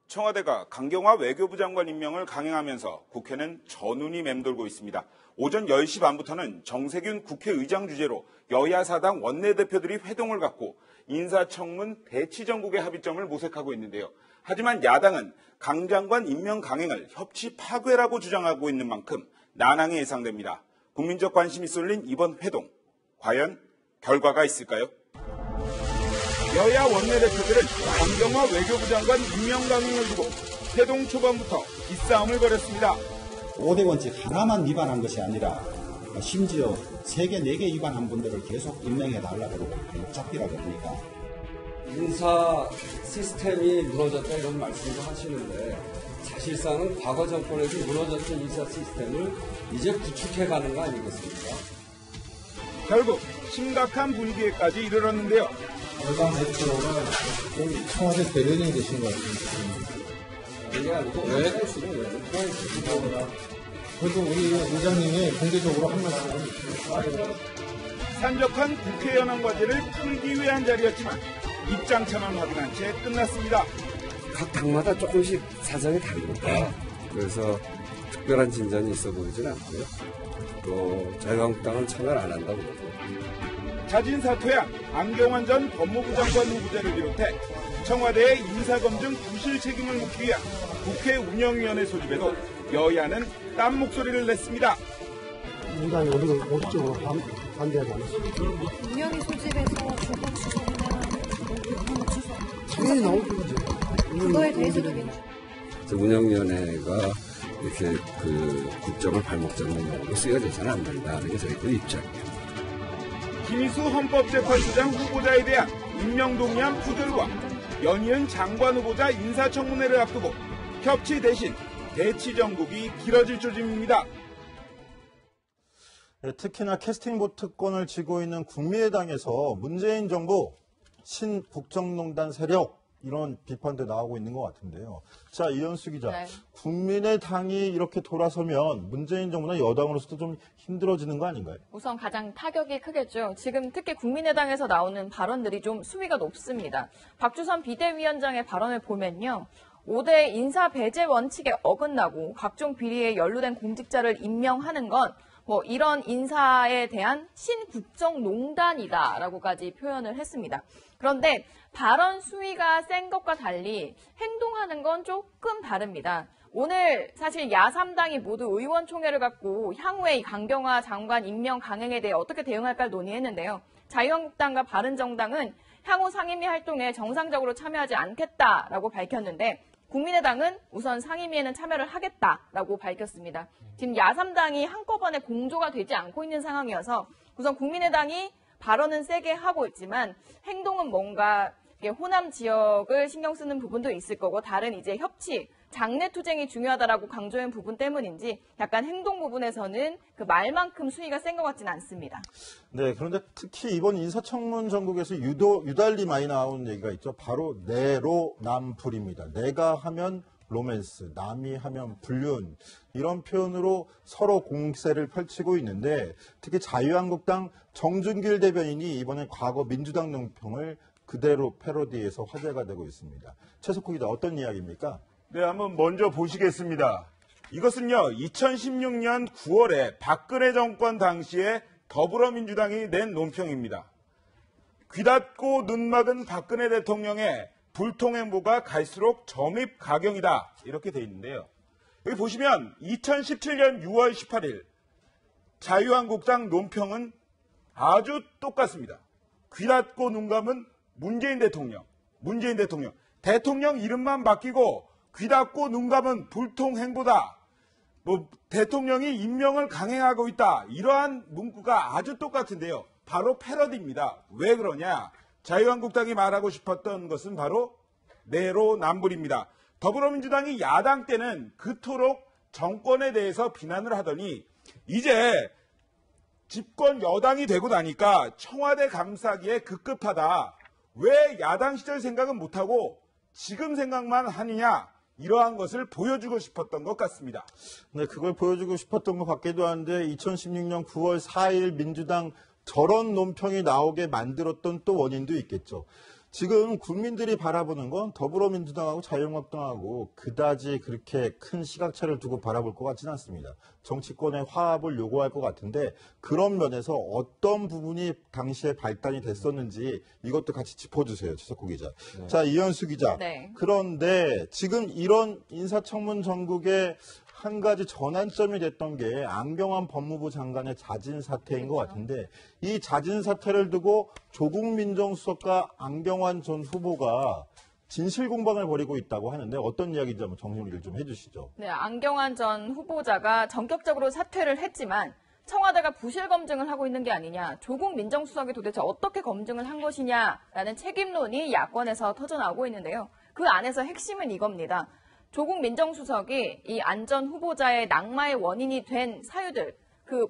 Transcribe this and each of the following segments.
청와대가 강경화 외교부 장관 임명을 강행하면서 국회는 전운이 맴돌고 있습니다. 오전 10시 반부터는 정세균 국회의장 주재로 여야 사당 원내대표들이 회동을 갖고 인사청문 대치정국의 합의점을 모색하고 있는데요. 하지만 야당은 강 장관 임명 강행을 협치 파괴라고 주장하고 있는 만큼 난항이 예상됩니다. 국민적 관심이 쏠린 이번 회동, 과연 결과가 있을까요? 여야 원내대표들은 강경화 외교부 장관 임명 강행을 두고 회동 초반부터 기싸움을 벌였습니다. 5대 원칙 하나만 위반한 것이 아니라 심지어 3개, 4개 위반한 분들을 계속 임명해달라고 잡히라고 하니까. 인사 시스템이 무너졌다 이런 말씀도 하시는데 사실상은 과거 정권에서 무너졌던 인사 시스템을 이제 구축해가는 거 아니겠습니까? 결국 심각한 분위기에까지 이르렀는데요. 여당 대표가 좀 청와대 대변인이 되신 것 같습니다. 그게 아니고 왜 그래도 그래도 우리 의장님이 공개적으로 한 말씀은 산적한 국회 연원 과제를 풀기 위한 자리였지만 입장차만 확인한 채 끝났습니다. 각 당마다 조금씩 사정이 다르니까 그래서 특별한 진전이 있어 보이진 않고요. 또 자유한국당은 참여를 안 한다고 보고. 자진 사퇴한 안경환 전 법무부 장관 후보자를 비롯해 청와대의 인사검증 부실 책임을 묻기 위한 국회 운영위원회 소집에도 여야는 딴 목소리를 냈습니다. 민주당이 우리를 공식적으로 반대하지 않았습니다. 운영위 소집에서 불법 추정이나 불법 취소 당연히 나올 거죠. 그거에 대해서도 운영위원회가 이렇게 그 국정을 발목 잡는 걸로 쓰여져서는 안 된다. 이게 저희들 입장이에요. 김희수 헌법재판소장 후보자에 대한 임명 동의안 부결과 연이은 장관 후보자 인사청문회를 앞두고 협치 대신 대치정국이 길어질 조짐입니다. 네, 특히나 캐스팅 보트권을 쥐고 있는 국민의당에서 문재인 정부 신국정농단 세력 이런 비판도 나오고 있는 것 같은데요. 자, 이현수 기자. 네. 국민의당이 이렇게 돌아서면 문재인 정부나 여당으로서도 좀 힘들어지는 거 아닌가요? 우선 가장 타격이 크겠죠. 지금 특히 국민의당에서 나오는 발언들이 좀 수위가 높습니다. 박주선 비대위원장의 발언을 보면요. 5대 인사 배제 원칙에 어긋나고 각종 비리에 연루된 공직자를 임명하는 건 이런 인사에 대한 신국정농단이다라고까지 표현을 했습니다. 그런데 발언 수위가 센 것과 달리 행동하는 건 조금 다릅니다. 오늘 사실 야3당이 모두 의원총회를 갖고 향후에 이 강경화 장관 임명 강행에 대해 어떻게 대응할까 논의했는데요. 자유한국당과 바른정당은 향후 상임위 활동에 정상적으로 참여하지 않겠다라고 밝혔는데 국민의당은 우선 상임위에는 참여를 하겠다라고 밝혔습니다. 지금 야3당이 한꺼번에 공조가 되지 않고 있는 상황이어서 우선 국민의당이 발언은 세게 하고 있지만 행동은 뭔가 호남 지역을 신경 쓰는 부분도 있을 거고 다른 이제 협치, 장내 투쟁이 중요하다라고 강조한 부분 때문인지 약간 행동 부분에서는 그 말만큼 수위가 센 것 같지는 않습니다. 네, 그런데 특히 이번 인사청문 전국에서 유달리 많이 나오는 얘기가 있죠. 바로 내로남불입니다. 내가 하면 로맨스, 남이 하면 불륜 이런 표현으로 서로 공세를 펼치고 있는데 특히 자유한국당 정준길 대변인이 이번에 과거 민주당 논평을 그대로 패러디해서 화제가 되고 있습니다. 최석호 기자 어떤 이야기입니까? 네, 한번 먼저 보시겠습니다. 이것은요, 2016년 9월에 박근혜 정권 당시에 더불어민주당이 낸 논평입니다. 귀닫고 눈 막은 박근혜 대통령의 불통행보가 갈수록 점입가경이다. 이렇게 돼 있는데요. 여기 보시면 2017년 6월 18일 자유한국당 논평은 아주 똑같습니다. 귀닫고 눈 감은 문재인 대통령. 대통령 이름만 바뀌고 귀닫고 눈 감은 불통행보다. 대통령이 임명을 강행하고 있다. 이러한 문구가 아주 똑같은데요. 바로 패러디입니다. 왜 그러냐? 자유한국당이 말하고 싶었던 것은 바로 내로남불입니다. 더불어민주당이 야당 때는 그토록 정권에 대해서 비난을 하더니 이제 집권 여당이 되고 나니까 청와대 감싸기에 급급하다. 왜 야당 시절 생각은 못하고 지금 생각만 하느냐. 이러한 것을 보여주고 싶었던 것 같습니다. 네, 그걸 보여주고 싶었던 것 같기도 한데 2016년 9월 4일 민주당 저런 논평이 나오게 만들었던 또 원인도 있겠죠. 지금 국민들이 바라보는 건 더불어민주당하고 자유한국당하고 그다지 그렇게 큰 시각차를 두고 바라볼 것 같지는 않습니다. 정치권의 화합을 요구할 것 같은데 그런 면에서 어떤 부분이 당시에 발단이 됐었는지 이것도 같이 짚어주세요. 최석호 기자. 네. 자, 이현수 기자. 네. 그런데 지금 이런 인사청문 전국의 한 가지 전환점이 됐던 게 안경환 법무부 장관의 자진 사퇴인 것 같은데 이 자진 사퇴를 두고 조국 민정수석과 안경환 전 후보가 진실 공방을 벌이고 있다고 하는데 어떤 이야기인지 한번 정리를 좀 해주시죠. 네, 안경환 전 후보자가 전격적으로 사퇴를 했지만 청와대가 부실 검증을 하고 있는 게 아니냐, 조국 민정수석이 도대체 어떻게 검증을 한 것이냐라는 책임론이 야권에서 터져나오고 있는데요. 그 안에서 핵심은 이겁니다. 조국 민정수석이 이 안 전 후보자의 낙마의 원인이 된 사유들, 그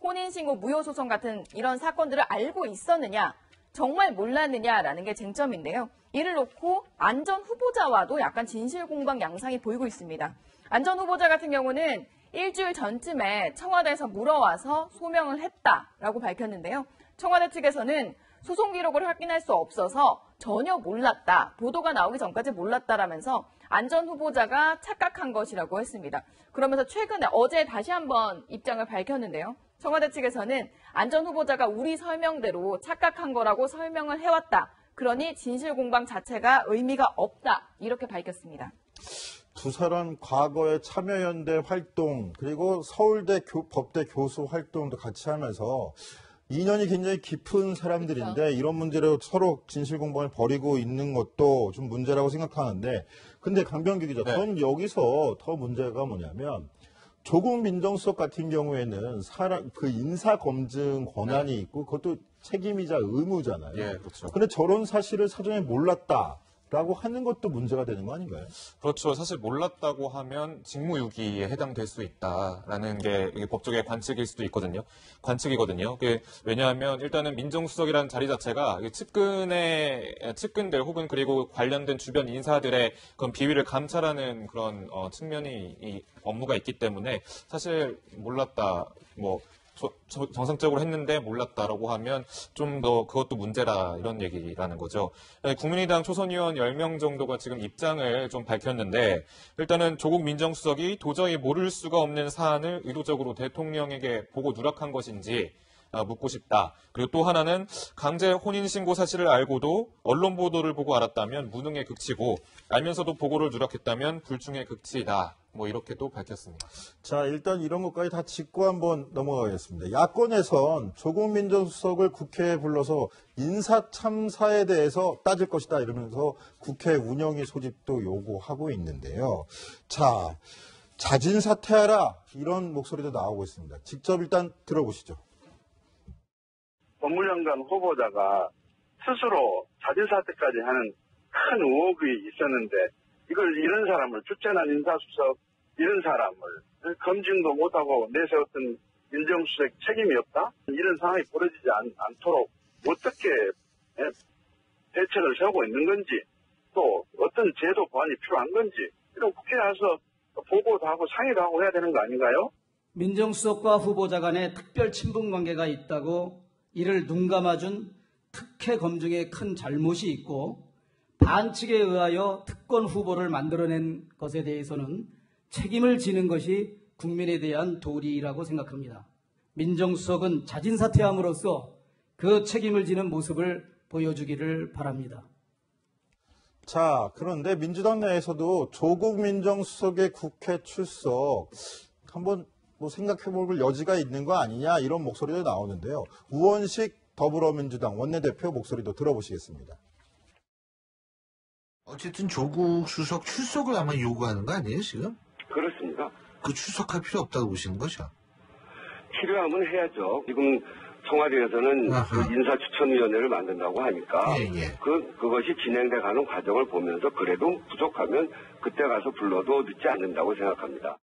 혼인신고 무효소송 같은 이런 사건들을 알고 있었느냐, 정말 몰랐느냐라는 게 쟁점인데요. 이를 놓고 안 전 후보자와도 약간 진실공방 양상이 보이고 있습니다. 안 전 후보자 같은 경우는 일주일 전쯤에 청와대에서 물어와서 소명을 했다라고 밝혔는데요. 청와대 측에서는 소송 기록을 확인할 수 없어서 전혀 몰랐다, 보도가 나오기 전까지 몰랐다라면서 안 전 후보자가 착각한 것이라고 했습니다. 그러면서 최근에 어제 다시 한번 입장을 밝혔는데요. 청와대 측에서는 안 전 후보자가 우리 설명대로 착각한 거라고 설명을 해왔다. 그러니 진실 공방 자체가 의미가 없다. 이렇게 밝혔습니다. 두 사람 과거에 참여연대 활동 그리고 서울대 법대 교수 활동도 같이 하면서 인연이 굉장히 깊은 사람들인데 그렇죠. 이런 문제로 서로 진실 공방을 벌이고 있는 것도 좀 문제라고 생각하는데 근데 강병규 기자, 네. 전 여기서 더 문제가 뭐냐면 조국 민정수석 같은 경우에는 그 인사 검증 권한이 있고 그것도 책임이자 의무잖아요. 예, 그렇죠. 근데 저런 사실을 사전에 몰랐다라고 하는 것도 문제가 되는 거 아닌가요? 그렇죠. 사실 몰랐다고 하면 직무유기에 해당될 수 있다라는 게 이게 법조계 관측일 수도 있거든요. 관측이거든요. 왜냐하면 일단은 민정수석이라는 자리 자체가 측근들 혹은 그리고 관련된 주변 인사들의 그런 비위를 감찰하는 그런 측면이 이 업무가 있기 때문에 사실 몰랐다, 정상적으로 했는데 몰랐다라고 하면 좀 더 그것도 문제라 이런 얘기라는 거죠. 국민의당 초선 의원 10명 정도가 지금 입장을 좀 밝혔는데 일단은 조국 민정수석이 도저히 모를 수가 없는 사안을 의도적으로 대통령에게 보고 누락한 것인지 묻고 싶다. 그리고 또 하나는 강제 혼인신고 사실을 알고도 언론 보도를 보고 알았다면 무능의 극치고 알면서도 보고를 누락했다면 불충의 극치다. 이렇게도 밝혔습니다. 자, 일단 이런 것까지 다 짚고 한번 넘어가겠습니다. 야권에선 조국 민정수석을 국회에 불러서 인사 참사에 대해서 따질 것이다 이러면서 국회 운영위 소집도 요구하고 있는데요. 자, 자진 사퇴하라 이런 목소리도 나오고 있습니다. 직접 일단 들어보시죠. 법무장관 후보자가 스스로 자진 사퇴까지 하는 큰 의혹이 있었는데 이런 사람을 출전한 인사수석 이런 사람을 검증도 못하고 내세웠던 민정수석 책임이 없다? 이런 상황이 벌어지지 않도록 어떻게 대책을 세우고 있는 건지 또 어떤 제도 보완이 필요한 건지 이런 국회에 와서 보고도 하고 상의도 하고 해야 되는 거 아닌가요? 민정수석과 후보자 간에 특별 친분 관계가 있다고 이를 눈감아준 특혜 검증에 큰 잘못이 있고 반칙에 의하여 특권 후보를 만들어낸 것에 대해서는 책임을 지는 것이 국민에 대한 도리라고 생각합니다. 민정수석은 자진 사퇴함으로써 그 책임을 지는 모습을 보여주기를 바랍니다. 자, 그런데 민주당 내에서도 조국 민정수석의 국회 출석 한번 생각해볼 여지가 있는 거 아니냐 이런 목소리도 나오는데요. 우원식 더불어민주당 원내대표 목소리도 들어보시겠습니다. 어쨌든 조국 수석 출석을 아마 요구하는 거 아니에요, 지금? 그렇습니다. 그 출석할 필요 없다고 보시는 거죠? 필요하면 해야죠. 지금 청와대에서는 그 인사추천위원회를 만든다고 하니까 그것이 진행돼 가는 과정을 보면서 그래도 부족하면 그때 가서 불러도 늦지 않는다고 생각합니다.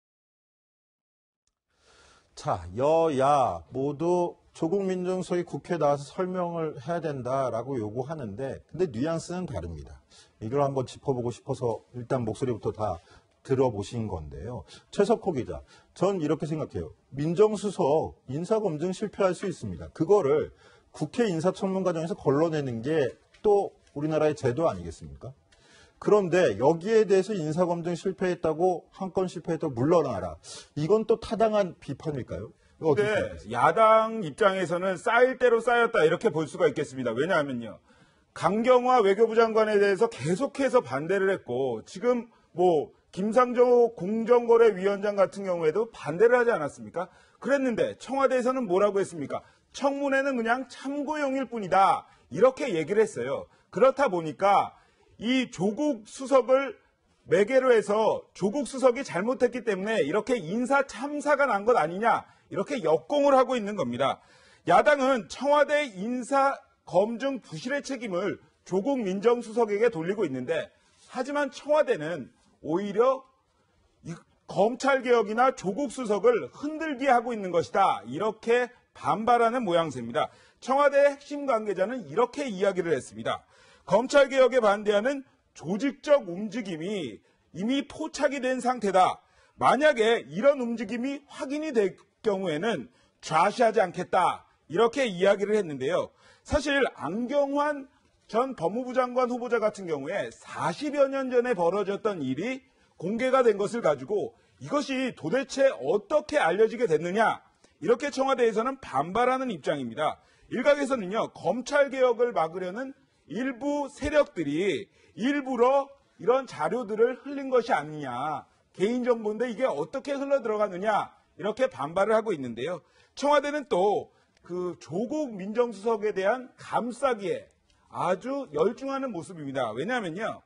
자, 여야 모두 조국 민정수석이 국회에 나와서 설명을 해야 된다라고 요구하는데 근데 뉘앙스는 다릅니다. 이걸 한번 짚어보고 싶어서 일단 목소리부터 다 들어보신 건데요. 최석호 기자, 전 이렇게 생각해요. 민정수석 인사검증 실패할 수 있습니다. 그거를 국회 인사청문 과정에서 걸러내는 게 또 우리나라의 제도 아니겠습니까? 그런데 여기에 대해서 인사검증 실패했다고 한 건 실패했다고 물러나라. 이건 또 타당한 비판일까요? 근데 야당 입장에서는 쌓일 대로 쌓였다 이렇게 볼 수가 있겠습니다. 왜냐하면요. 강경화 외교부 장관에 대해서 계속해서 반대를 했고 지금 뭐 김상조 공정거래위원장 같은 경우에도 반대를 하지 않았습니까? 그랬는데 청와대에서는 뭐라고 했습니까? 청문회는 그냥 참고용일 뿐이다. 이렇게 얘기를 했어요. 그렇다 보니까 이 조국 수석을 매개로 해서 조국 수석이 잘못했기 때문에 이렇게 인사 참사가 난 것 아니냐 이렇게 역공을 하고 있는 겁니다. 야당은 청와대 인사 검증 부실의 책임을 조국 민정수석에게 돌리고 있는데 하지만 청와대는 오히려 검찰개혁이나 조국 수석을 흔들게 하고 있는 것이다. 이렇게 반발하는 모양새입니다. 청와대 핵심 관계자는 이렇게 이야기를 했습니다. 검찰개혁에 반대하는 조직적 움직임이 이미 포착이 된 상태다. 만약에 이런 움직임이 확인이 될 경우에는 좌시하지 않겠다. 이렇게 이야기를 했는데요. 사실 안경환 전 법무부 장관 후보자 같은 경우에 40여 년 전에 벌어졌던 일이 공개가 된 것을 가지고 이것이 도대체 어떻게 알려지게 됐느냐. 이렇게 청와대에서는 반발하는 입장입니다. 일각에서는요. 검찰개혁을 막으려는 일부 세력들이 일부러 이런 자료들을 흘린 것이 아니냐. 개인정보인데 이게 어떻게 흘러들어가느냐. 이렇게 반발을 하고 있는데요. 청와대는 또 그 조국 민정수석에 대한 감싸기에 아주 열중하는 모습입니다. 왜냐하면요.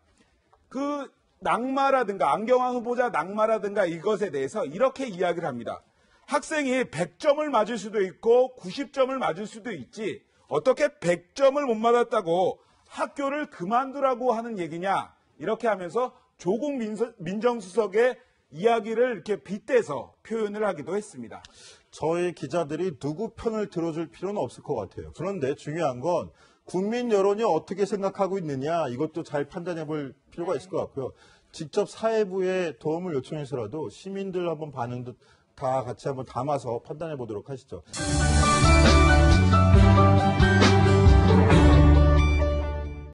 그 낙마라든가 안경환 후보자 낙마라든가 이것에 대해서 이렇게 이야기를 합니다. 학생이 100점을 맞을 수도 있고 90점을 맞을 수도 있지 어떻게 100점을 못 맞았다고 학교를 그만두라고 하는 얘기냐 이렇게 하면서 조국 민정수석의 이야기를 이렇게 빗대서 표현을 하기도 했습니다. 저희 기자들이 누구 편을 들어줄 필요는 없을 것 같아요. 그런데 중요한 건 국민 여론이 어떻게 생각하고 있느냐 이것도 잘 판단해 볼 필요가 있을 것 같고요. 직접 사회부에 도움을 요청해서라도 시민들 한번 반응도 다 같이 한번 담아서 판단해 보도록 하시죠.